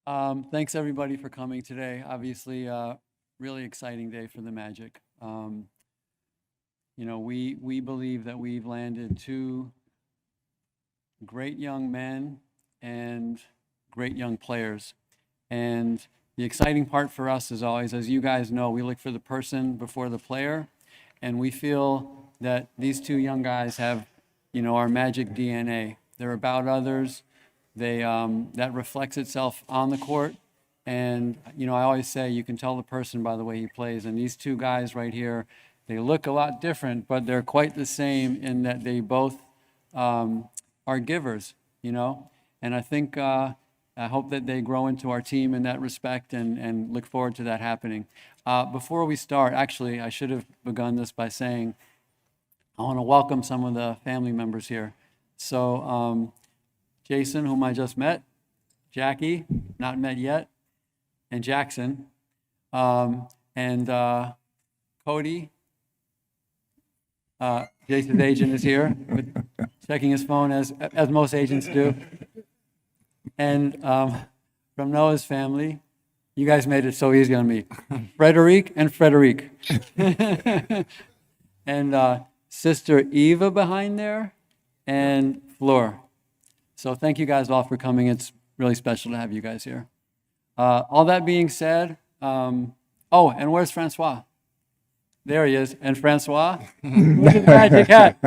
Thanks everybody for coming today. Obviously, really exciting day for the Magic. We believe that we've landed two great young men and great young players. And the exciting part for us is always, as you guys know, we look for the person before the player. And we feel that these two young guys have, our Magic DNA. They're about others. That reflects itself on the court. And, I always say you can tell the person by the way he plays. And these two guys right here, they look a lot different, but they're quite the same in that they both are givers, And I think, I hope that they grow into our team in that respect and look forward to that happening. Before we start, actually, I should have begun this by saying I want to welcome some of the family members here. So, Jason, whom I just met, Jackie, not met yet, and Jackson, and Cody. Jace's agent is here, checking his phone as most agents do. And from Noah's family, you guys made it so easy on me. Frederic and Frederic. And Sister Eva behind there, and Fleur. So thank you guys all for coming. It's really special to have you guys here. All that being said, and where's Francois? There he is. And Francois, with his magic hat.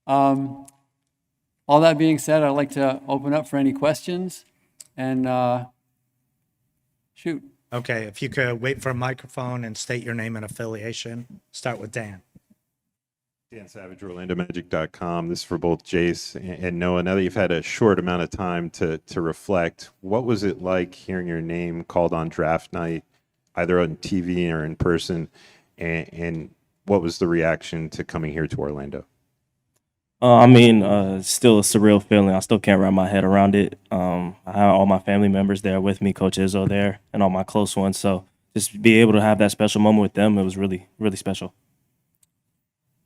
All that being said, I'd like to open up for any questions and shoot. Okay, if you could wait for a microphone and state your name and affiliation. Start with Dan. Dan Savage, OrlandoMagic.com. This is for both Jace and Noah. Now that you've had a short amount of time to reflect, what was it like hearing your name called on draft night, either on TV or in person, and what was the reaction to coming here to Orlando? Still a surreal feeling. I still can't wrap my head around it. I have all my family members there with me, Coach Izzo there, and all my close ones. So just be able to have that special moment with them, it was really, really special.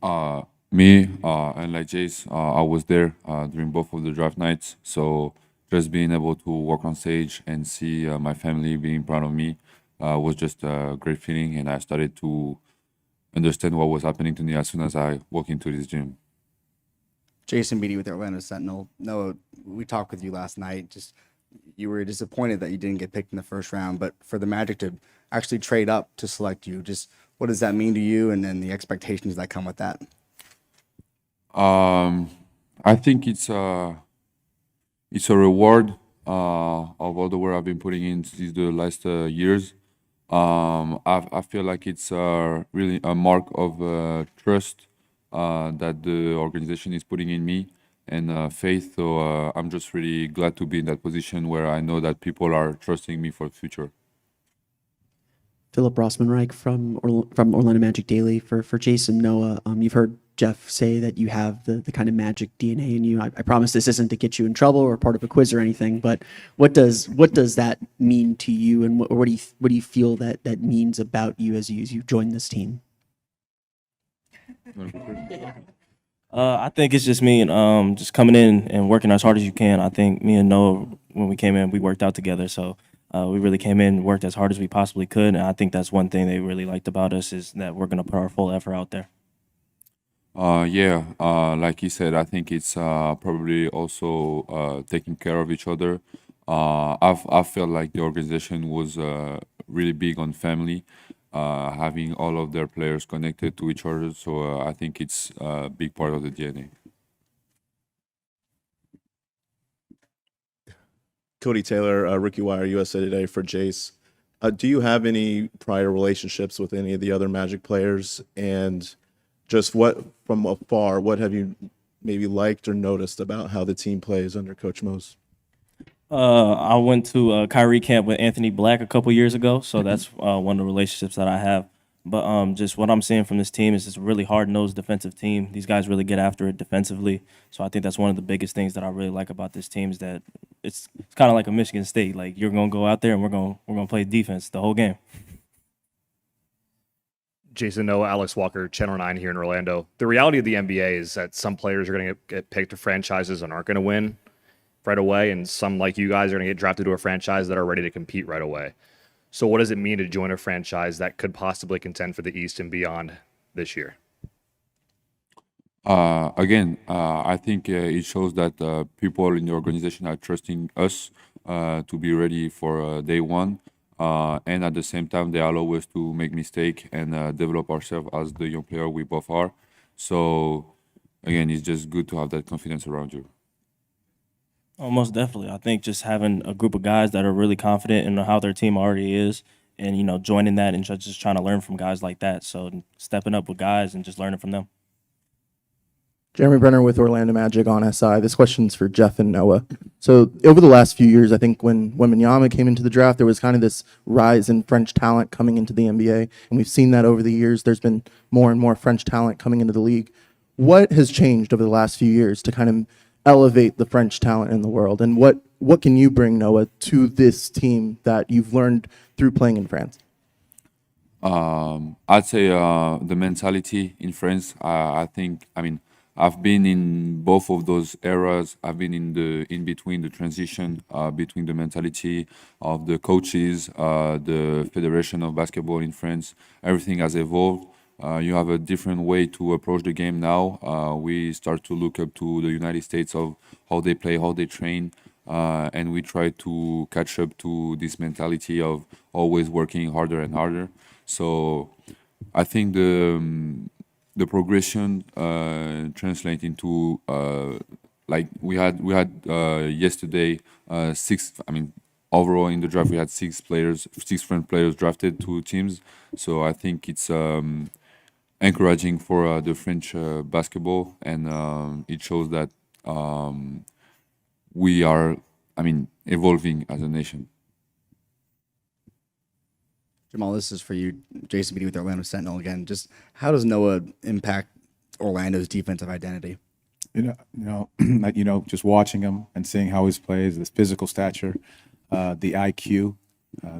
And like Jace, I was there during both of the draft nights. So just being able to walk on stage and see my family being proud of me was just a great feeling. And I started to understand what was happening to me as soon as I walked into this gym. Jason Beatty with the Orlando Sentinel. Noah, we talked with you last night. Just you were disappointed that you didn't get picked in the first round, but for the Magic to actually trade up to select you, just what does that mean to you, and then the expectations that come with that? I think it's a reward of all the work I've been putting in these the last years. I feel like it's really a mark of trust that the organization is putting in me and faith. So I'm just really glad to be in that position where I know that people are trusting me for the future. Philip Rossman-Reich from Orlando Magic Daily for Jason, Noah. You've heard Jeff say that you have the kind of Magic DNA in you. I promise this isn't to get you in trouble or part of a quiz or anything, but what does that mean to you, and what do you feel that means about you as you join this team? I think it's just me and just coming in and working as hard as you can. I think me and Noah, when we came in, we worked out together. So we really came in and worked as hard as we possibly could. And I think that's one thing they really liked about us is that we're going to put our full effort out there. Like he said, I think it's probably also taking care of each other. I felt like the organization was really big on family, having all of their players connected to each other. So I think it's a big part of the DNA. Cody Taylor, Rookie Wire, USA Today for Jace. Do you have any prior relationships with any of the other Magic players? And just from afar, what have you maybe liked or noticed about how the team plays under Coach Mose? I went to Kyrie camp with Anthony Black a couple years ago, so that's one of the relationships that I have. But just what I'm seeing from this team is it's a really hard-nosed defensive team. These guys really get after it defensively. So I think that's one of the biggest things that I really like about this team is that it's kind of like a Michigan State. Like you're gonna go out there and we're gonna play defense the whole game. Jason, Noah, Alex Walker, Channel 9 here in Orlando. The reality of the NBA is that some players are going to get picked to franchises and aren't going to win. right away, and some like you guys are going to get drafted to a franchise that are ready to compete right away. So what does it mean to join a franchise that could possibly contend for the East and beyond this year? I think it shows that people in the organization are trusting us to be ready for day one. And at the same time, they allow us to make mistake and develop ourselves as the young player we both are. So, again, it's just good to have that confidence around you. Oh, most definitely. I think just having a group of guys that are really confident in how their team already is, and joining that and just trying to learn from guys like that. So stepping up with guys and just learning from them. Jeremy Brenner with Orlando Magic on SI. This question's for Jeff and Noah. So over the last few years, I think when Wembanyama came into the draft, there was kind of this rise in French talent coming into the NBA, and we've seen that over the years. There's been more and more French talent coming into the league. What has changed over the last few years to kind of elevate the French talent in the world, and what can you bring, Noah, to this team that you've learned through playing in France? I'd say the mentality in France. I've been in both of those eras. I've been in between the transition between the mentality of the coaches, the Federation of Basketball in France. Everything has evolved. You have a different way to approach the game now. We start to look up to the United States of how they play, how they train, and we try to catch up to this mentality of always working harder and harder. So I think the progression translate into like we had yesterday six. Overall in the draft we had six French players drafted to teams. So I think it's encouraging for the French basketball, and it shows that we are evolving as a nation. Jamal, this is for you. Jason Beatty with Orlando Sentinel again. Just how does Noah impact Orlando's defensive identity? Just watching him and seeing how he plays, this physical stature, the IQ,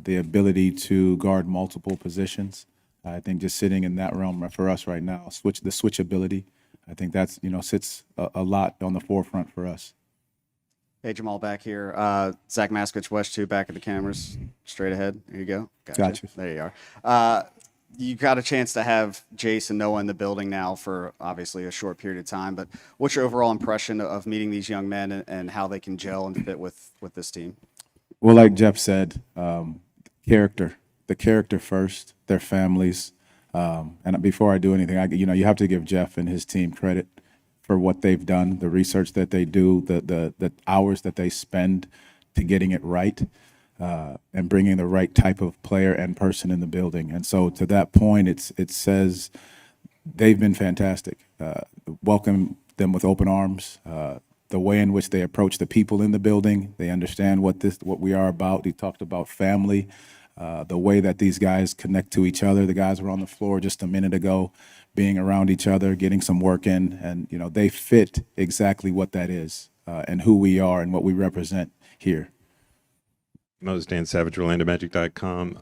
the ability to guard multiple positions. I think just sitting in that realm for us right now, the switchability, I think that's, sits a lot on the forefront for us. Hey, Jamal, back here. Zach Maskowitz, West 2, back at the cameras, straight ahead. There you go. Gotcha. There you are. You got a chance to have Jace and Noah in the building now for obviously a short period of time, but what's your overall impression of meeting these young men and how they can gel and fit with this team? Well, like Jeff said, the character first, their families. And before I do anything, you have to give Jeff and his team credit for what they've done, the research that they do, the hours that they spend to getting it right, and bringing the right type of player and person in the building. And so to that point, it says they've been fantastic. Welcome them with open arms. The way in which they approach the people in the building, they understand what we are about. He talked about family, the way that these guys connect to each other. The guys were on the floor just a minute ago, being around each other, getting some work in, and they fit exactly what that is and who we are and what we represent here. Mose, Dan Savage, OrlandoMagic.com.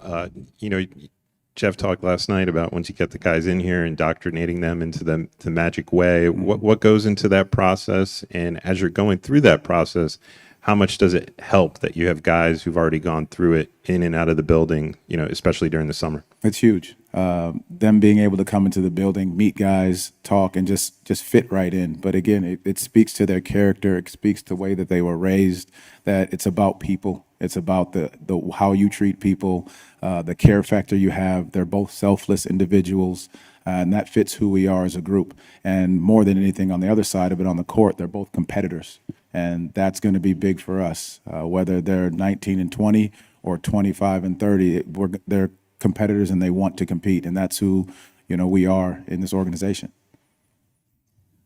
Jeff talked last night about once you get the guys in here, indoctrinating them into the Magic way. What goes into that process? And as you're going through that process, how much does it help that you have guys who've already gone through it in and out of the building, especially during the summer? It's huge. Them being able to come into the building, meet guys, talk, and just fit right in. But again, it speaks to their character. It speaks to the way that they were raised, that it's about people. It's about the how you treat people, the care factor you have. They're both selfless individuals, and that fits who we are as a group. And more than anything, on the other side of it, on the court, they're both competitors. And that's going to be big for us, whether they're 19 and 20 or 25 and 30. They're competitors and they want to compete, and that's who we are in this organization.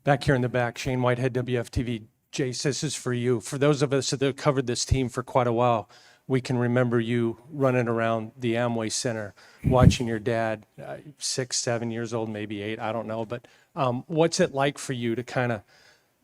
Back here in the back, Shane Whitehead, WFTV. Jace, this is for you. For those of us that have covered this team for quite a while, we can remember you running around the Amway Center, watching your dad, 6, 7 years old, maybe 8, I don't know. But what's it like for you to kind of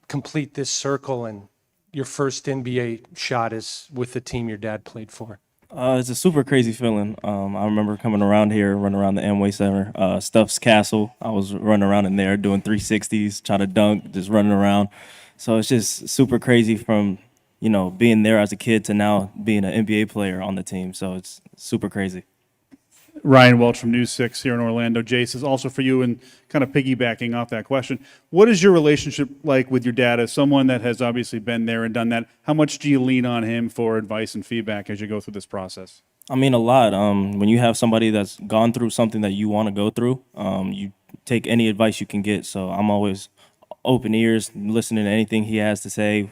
complete this circle, and your first NBA shot is with the team your dad played for? It's a super crazy feeling. I remember coming around here, running around the Amway Center, Stuff's Castle. I was running around in there doing 360s, trying to dunk, just running around. So it's just super crazy from being there as a kid to now being an NBA player on the team. So it's super crazy. Ryan Welch from News 6 here in Orlando. Jace, is also for you, and kind of piggybacking off that question, what is your relationship like with your dad as someone that has obviously been there and done that? How much do you lean on him for advice and feedback as you go through this process? I mean, a lot. When you have somebody that's gone through something that you want to go through, you take any advice you can get. So I'm always open ears, listening to anything he has to say,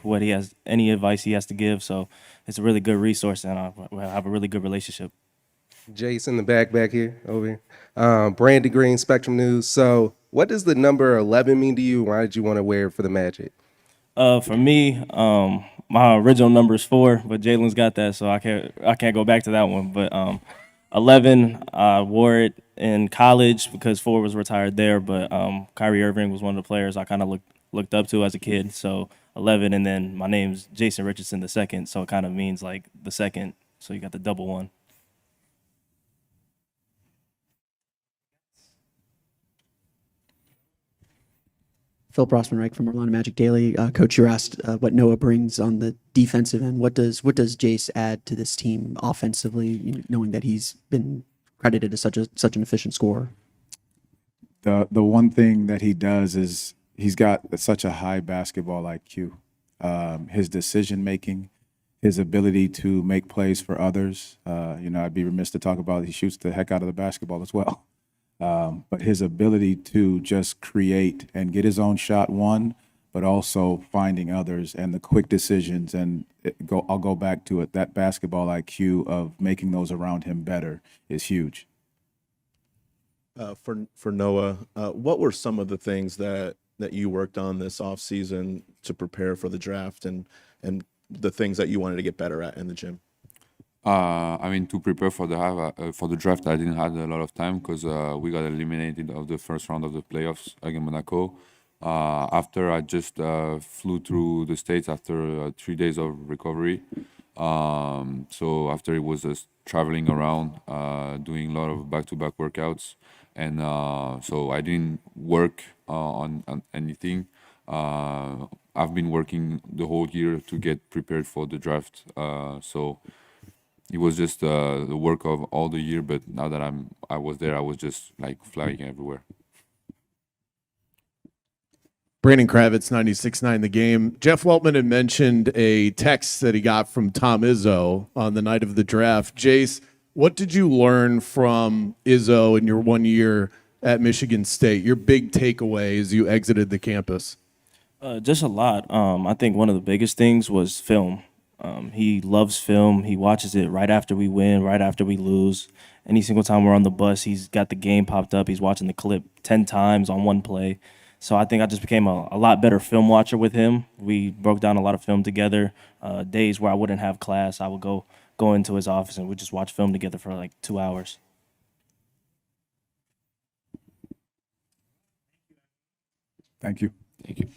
any advice he has to give. So it's a really good resource, and I have a really good relationship. Jace in the back here, over here. Brandon Green, Spectrum News. So what does the number 11 mean to you? Why did you want to wear it for the Magic? For me, my original number is 4, but Jalen's got that, so I can't go back to that one. But 11, I wore it in college because 4 was retired there. But Kyrie Irving was one of the players I kind of looked up to as a kid. So 11, and then my name's Jason Richardson II, so it kind of means like the second. So you got the double one. Phil Brosman-Reich from Orlando Magic Daily. Coach, you were asked what Noah brings on the defensive end. What does Jace add to this team offensively, knowing that he's been credited as such an efficient scorer? The one thing that he does is he's got such a high basketball IQ. His decision making, his ability to make plays for others. I'd be remiss to talk about he shoots the heck out of the basketball as well. But his ability to just create and get his own shot, one, but also finding others and the quick decisions, and I'll go back to it. That basketball IQ of making those around him better is huge. For Noah, what were some of the things that you worked on this offseason to prepare for the draft, and the things that you wanted to get better at in the gym? To prepare for the draft, I didn't have a lot of time because we got eliminated of the first round of the playoffs against Monaco. After I just flew through the States after 3 days of recovery. So after it was just traveling around, doing a lot of back-to-back workouts, and so I didn't work on anything. I've been working the whole year to get prepared for the draft. So it was just the work of all the year, but now that I was there, I was just like flying everywhere. Brandon Kravitz, 96.9 The Game. Jeff Weltman had mentioned a text that he got from Tom Izzo on the night of the draft. Jace, what did you learn from Izzo in your 1 year at Michigan State? Your big takeaway as you exited the campus? Just a lot. I think one of the biggest things was film. He loves film. He watches it right after we win, right after we lose. Any single time we're on the bus, he's got the game popped up. He's watching the clip 10 times on one play. So I think I just became a lot better film watcher with him. We broke down a lot of film together. Days where I wouldn't have class, I would go into his office and we'd just watch film together for like 2 hours. Thank you. Thank you.